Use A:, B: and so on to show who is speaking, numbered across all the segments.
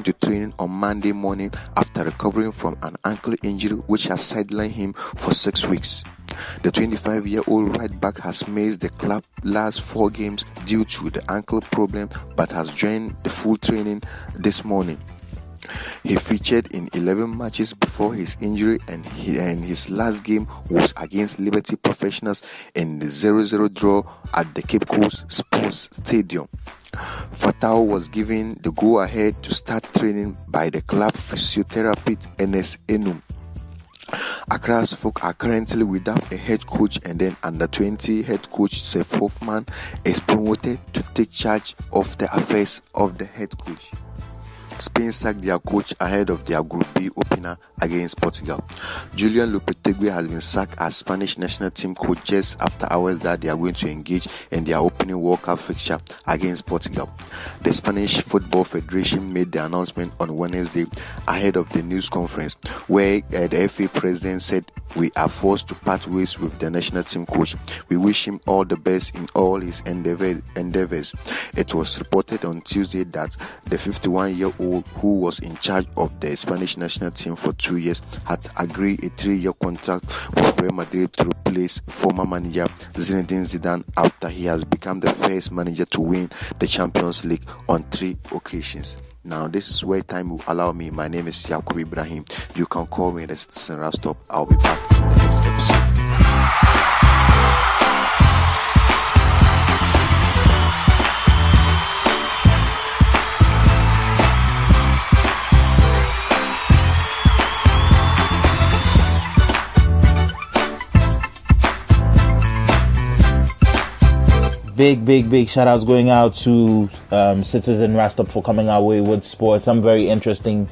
A: to training on Monday morning after recovering from an ankle injury which has sidelined him for 6 weeks. The 25-year-old right back has missed the club last 4 games due to the ankle problem but has joined the full training this morning. He featured in 11 matches before his injury and his last game was against Liberty Professionals in the 0-0 draw at the Cape Coast Sports Stadium. Fatau was given the go-ahead to start training by the club physiotherapist NS Enum. Accra's folk are currently without a head coach, and then under-20 head coach Seth Hoffman is promoted to take charge of the affairs of the head coach. Spain sacked their coach ahead of their Group B opener against Portugal. Julian Lopetegui has been sacked as Spanish national team coach just after hours that they are going to engage in their opening World Cup fixture against Portugal. The Spanish Football Federation made the announcement on Wednesday ahead of the news conference where the FA president said, "We are forced to part ways with the national team coach. We wish him all the best in all his endeavors." It was reported on Tuesday that the 51-year-old who was in charge of the Spanish national team for 2 years had agreed a 3-year contract with Real Madrid to replace former manager Zinedine Zidane after he has become the first manager to win the Champions League on 3 occasions. Now, this is where time will allow me. My name is Yakubu Ibrahim. You can call me the Citizen Rastop. I'll be back in the next episode.
B: Big shout outs going out to Citizen Rastop for coming our way with sports. Some very interesting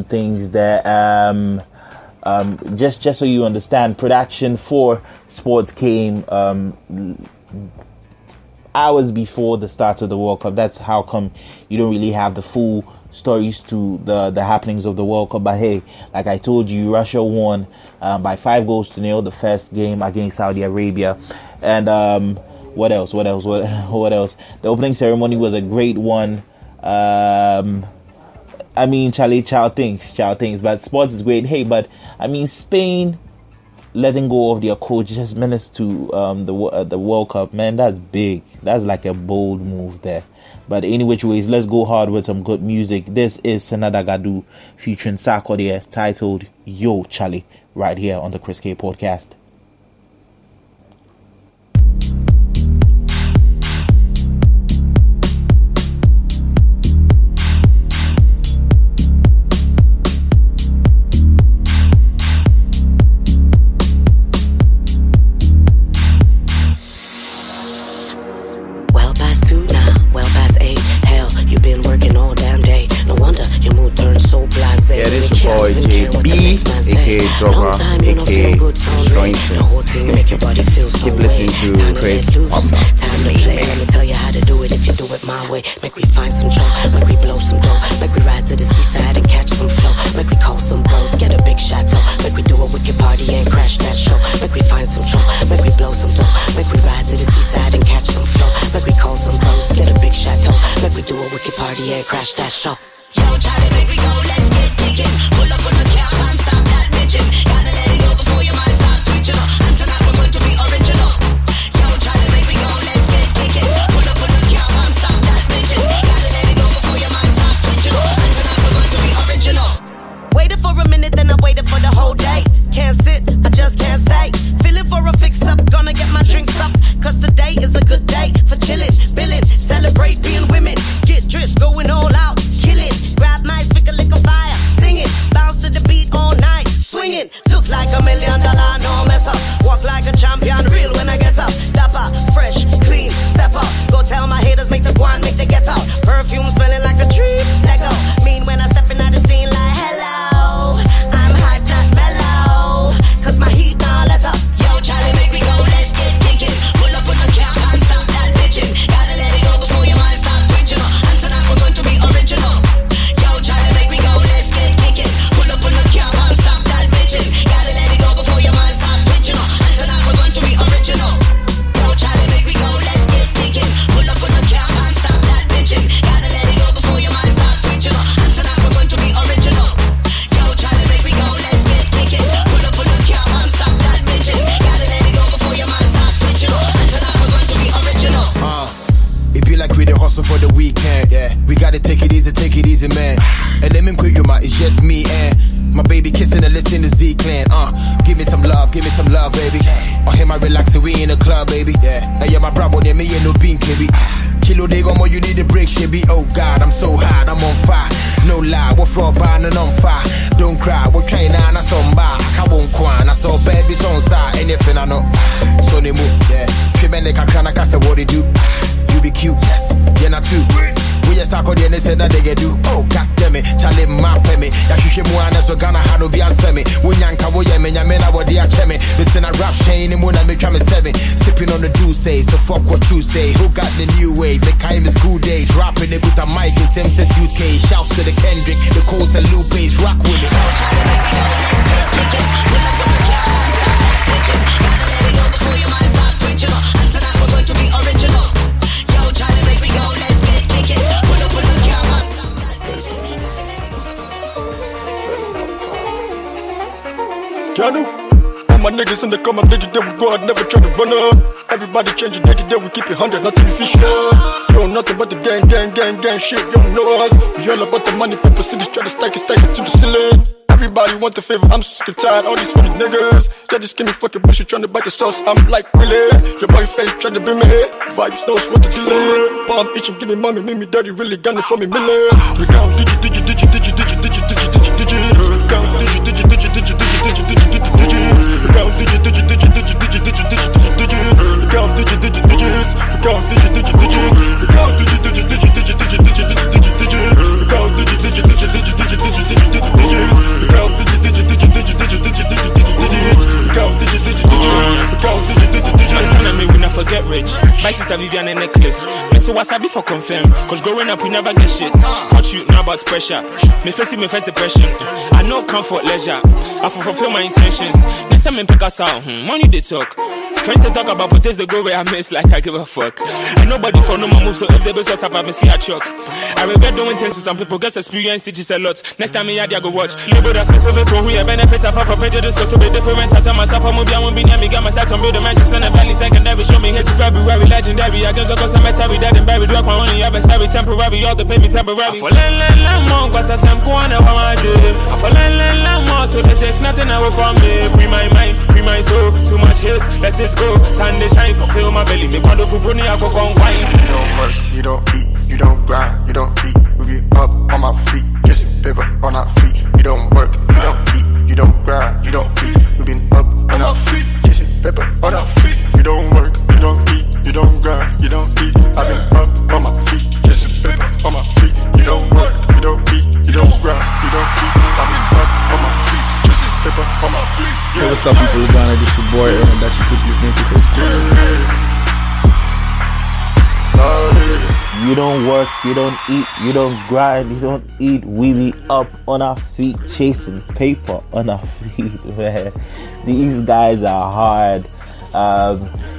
B: things there. Just so you understand, production for sports came hours before the start of the World Cup. That's how come you don't really have the full stories to the happenings of the World Cup. But hey, like I told you, Russia won by 5-0 the first game against Saudi Arabia. And what else? The opening ceremony was a great one. I mean, chale things. But sports is great. Hey, but I mean, Spain letting go of their coach just minutes to the World Cup, man, that's big. That's like a bold move there. But any which ways, let's go hard with some good music. This is Sena Dagadu featuring Sarkodie, titled Yo Chale, right here on the Chris K Podcast.
C: Drogba, aka Destroying Things. Keep listening to Chris podcast.
D: Time to play, let me tell you how to do it if you do it my way. Make we find some joy, make we blow some dough, make we ride to the seaside and catch some flow, make we call some bros, get a big chateau, make we do a wicked party and crash that show, make we find some joy, make we blow some dough, make we ride to the seaside and catch some flow, make we call some bros, get a big chateau, make we do a wicked party and crash that show. Yo, Charlie, make we go, let's get digging. Pull up on the car and stop that bitching. Gotta let it go before your mind start twitching up. And tonight we're going to be original. Yo, Charlie, make we go, let's get digging. Pull up on the car and stop that bitching. Gotta let it go before your mind start twitching up. And tonight we're going to be original. Waited for a minute, then I waited for the whole day. Can't sit, I just can't stay. Feeling for a fix up, gonna get my drinks up. Cause today is a good day for chilling, billing, celebrate being women. Get dressed, going all out. Grab my speaker, lick a fire, sing it, bounce to the beat all night, swing it, look like $1 million, no mess up, walk like a champion, real when I get up, dapper, fresh, clean, step up, go tell my haters, make the guan, make the get out, perfume smelling like a tree, let go, mean when I step in at the scene like hello, I'm hyped, not mellow, cause my heat now let up, yo Charlie, make me go, let's get kicking, pull up on the car and stop that bitching, gotta let it go before your mind start twitching up, and tonight we're going to be
E: crazy man. And then in Kuvie, it's just me and my baby kissing and listening to Z Clan. Give me some love, baby. Oh, him I relax, we in the club, baby. Yeah, and yeah, my brother, they me ain't no bean, baby. Kilo they go more, you need a break, baby. Oh God, I'm so hot, I'm on fire. No lie, what for a barn and on fire. Don't cry, what kind of I saw bar. I won't cry, I saw babies on side. Anything I know, so they move, yeah. Pimene kakana kasa what they do. You be cute, yes, yeah, not too. We just Sarkodie and Sena Dagadu Yo. Oh, God damn it, chale me. Ya shishe muana so gana hano be answeme. Unyanka wo yeme, nyamena wo di akeme. It's in a rap chain, and when I make me 7. Sipping on the juice, so fuck what you say. Who got the new wave? Make time is cool days. Rapping it with a mic in same sense UK. Shouts to the Kendrick, the Coles and Lupe's. Rock with it.
F: Keanu, all my niggas in the come up, they we go out, never try to run up. Everybody changing, they we keep it 100, nothing fish up. You know nothing but the gang shit, you don't know us. We all about the money, people see this, try to stack it to the ceiling. Everybody want the favor, I'm sick and tired, all these funny niggas. They just give me fucking bullshit, trying to bite the sauce, I'm like, really? Your boyfriend trying to bring me here, vibes knows what to delay. Palm itching, give me money, make me dirty, really gun it for me, million. We count digit. We count digit. We count digit.
G: Forget rich, my sister Vivian a necklace. Me say wasabi for confirm, cause growing up we never get shit. Hot shoot, now about pressure. Me face depression. I know comfort, leisure. I fulfill my intentions. Next time me pick us out, money they talk. Friends they talk about, but they go where I miss like I give a fuck. And nobody for no more move, so if they best what's up, I me see a choke. I regret doing things to some people, guess experience teaches a lot. Next time me I go watch. Label that's specific to who you benefits are for prejudice, so be different. I tell myself I'm I won't be near me, got my sight on build the mansions and the valley secondary. Show me here to February, legendary. I guess I got some metal, dead and buried. Rock my money, adversary, temporary, all the pay me temporary. I fall in more, cause I am corner what I do. I fall in more, so they take nothing away from me. Free my mind, free my soul, too much hits, let it go. Sunday shine, fulfill my belly. Me quando fu funny, I go con wine.
F: You don't work, you don't eat, you don't grind, you don't eat. We be up on my feet, just paper on our feet. You don't work, you don't eat, you don't grind, you don't eat. We been up on our feet, just paper on our feet. You don't work, you don't eat, you don't grind, you don't eat. I've been up on my feet, just paper on my feet. You don't work, you don't eat, you don't grind, you don't eat. I've been up on my feet. On my feet. Yeah.
H: Hey, what's up, people? Ghana, this your boy Aaron that you keep listening to Chris.
B: You don't work, you don't eat, you don't grind, you don't eat. We be up on our feet chasing paper on our feet, man. These guys are hard.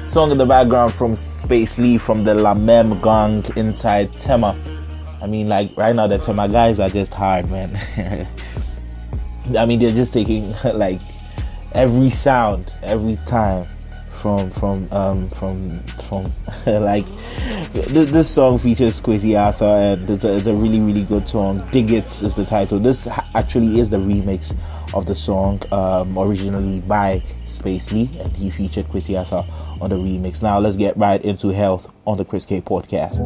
B: Song in the background from Space Lee from the La Mem gang inside Tema. I mean, like right now the Tema guys are just hard, man. I mean, they're just taking like every sound every time from like this song features Kwesi Arthur, and it's a really good song. Dig It is the title. This actually is the remix of the song, originally by Space Lee, and he featured Kwesi Arthur on the remix. Now let's get right into health on the Chris K podcast.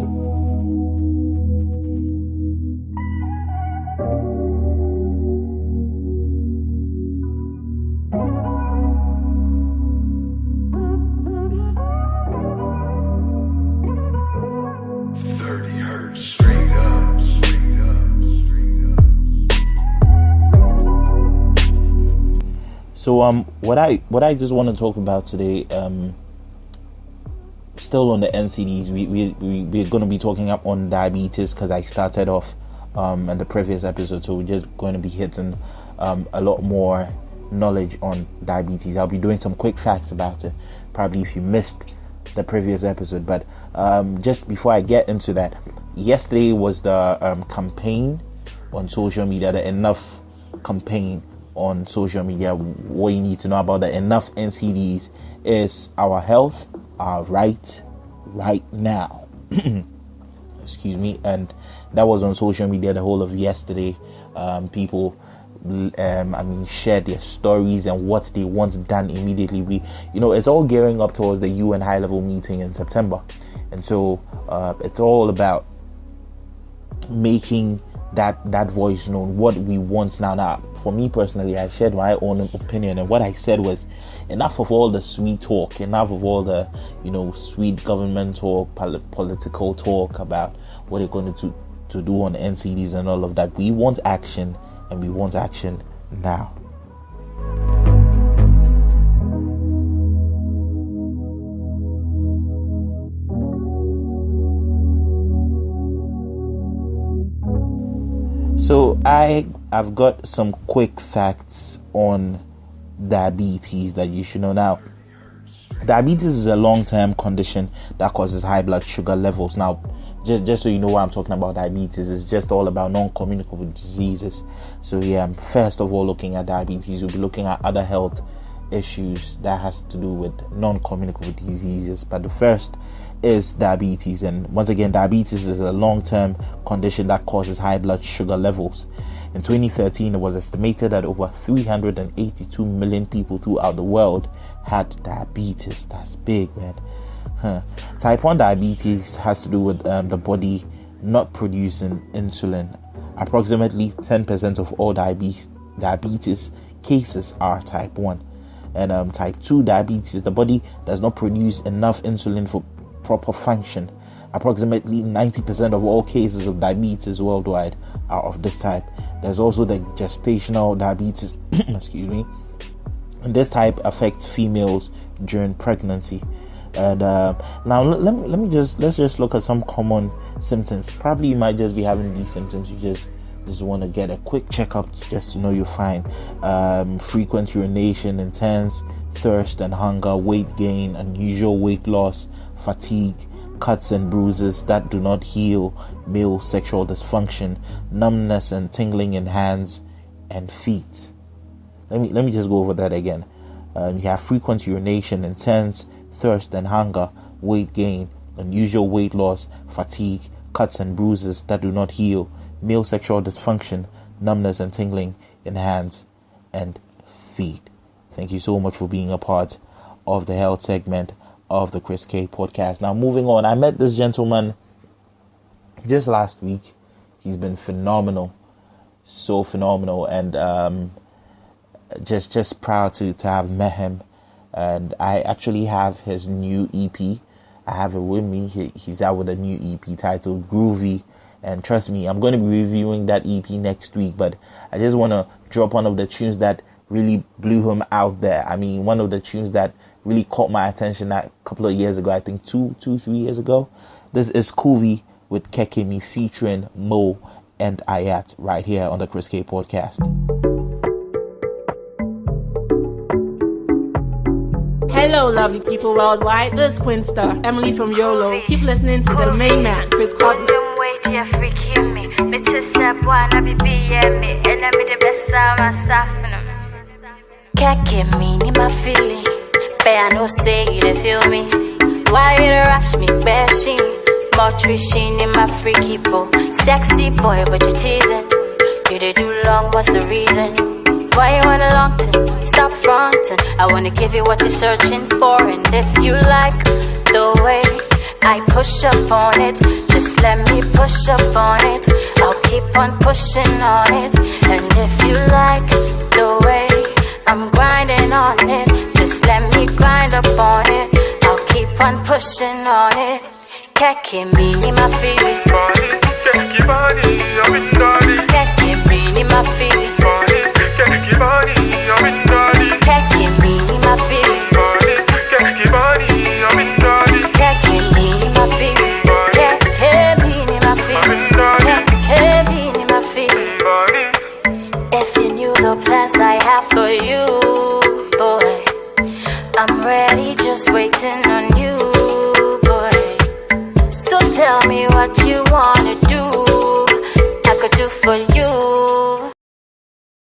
B: So what I just want to talk about today, still on the NCDs, we're going to be talking up on diabetes, because I started off in the previous episode, so we're just going to be hitting a lot more knowledge on diabetes. I'll be doing some quick facts about it, probably if you missed the previous episode. But just before I get into that, yesterday was the campaign on social media, the Enough campaign on social media. What you need to know about the Enough NCDs is our health, our right now. excuse me, and that was on social media the whole of yesterday. People share their stories and what they want done immediately. It's all gearing up towards the UN high level meeting in September, and so it's all about making that voice known, what we want now. For me personally, I shared my own opinion, and what I said was enough of all the sweet talk, enough of all the sweet government talk, political talk about what they're going to do on NCDs and all of that. We want action, and we want action now. So I've got some quick facts on diabetes that you should know. Now, diabetes is a long-term condition that causes high blood sugar levels. Now, just so you know what I'm talking about, diabetes is just all about non-communicable diseases. So first of all, looking at diabetes, we'll be looking at other health issues that has to do with non-communicable diseases. But the first is diabetes, and once again, diabetes is a long-term condition that causes high blood sugar levels. In 2013, it was estimated that over 382 million people throughout the world had diabetes. That's big, man. Type 1 diabetes has to do with the body not producing insulin. Approximately 10% of all diabetes cases are type 1. And type 2 diabetes, the body does not produce enough insulin for proper function. Approximately 90% of all cases of diabetes worldwide are of this type. There's also the gestational diabetes, excuse me, and this type affects females during pregnancy. And now let's just look at some common symptoms. Probably you might just be having these symptoms. You just want to get a quick checkup just to know you're fine. Frequent urination, intense thirst and hunger, weight gain, unusual weight loss, fatigue, cuts and bruises that do not heal, male sexual dysfunction, numbness and tingling in hands and feet. Let me just go over that again. You have frequent urination, intense thirst and hunger, weight gain, unusual weight loss, fatigue, cuts and bruises that do not heal, male sexual dysfunction, numbness and tingling in hands and feet. Thank you so much for being a part of the health segment of the Chris K podcast. Now, moving on, I met this gentleman just last week. He's been phenomenal, so phenomenal, and just proud to have met him. And I actually have his new EP. I have it with me. He's out with a new EP titled Groovy. And trust me, I'm going to be reviewing that EP next week. But I just want to drop one of the tunes that really blew him out there. I mean, one of the tunes that really caught my attention a couple of years ago. I think 3 years ago. This is Kuvie with Kekemi featuring Mo and Ayat right here on the Chris K podcast.
I: Hello, lovely people worldwide. This is Quinsta, Emily from YOLO. Keep listening to the main man, Chris Cotton.
J: Kekemi ni my feeling. I know say you didn't feel me. Why you rush me, bashing? More trishing in my freaky boy. Sexy boy, but you teasing. You did do long, what's the reason? Why you want a long time? Stop fronting. I wanna give you what you're searching for. And if you like the way I push up on it, just let me push up on it. I'll keep on pushing on it. And if you like the way I'm grinding on it, just let me grind up on it. I'll keep on pushing on it. Kekemi ni my feeling. Keki body, I'm in daddy. Kekemi ni my feeling. Keki body, I'm in daddy. Kekemi ni my feeling. Keki body, I'm in daddy. Kekemi ni my feeling. Kekemi ni my feeling. Kekemi ni my feeling. If you knew the plans I have for you, boy, I'm ready, just waiting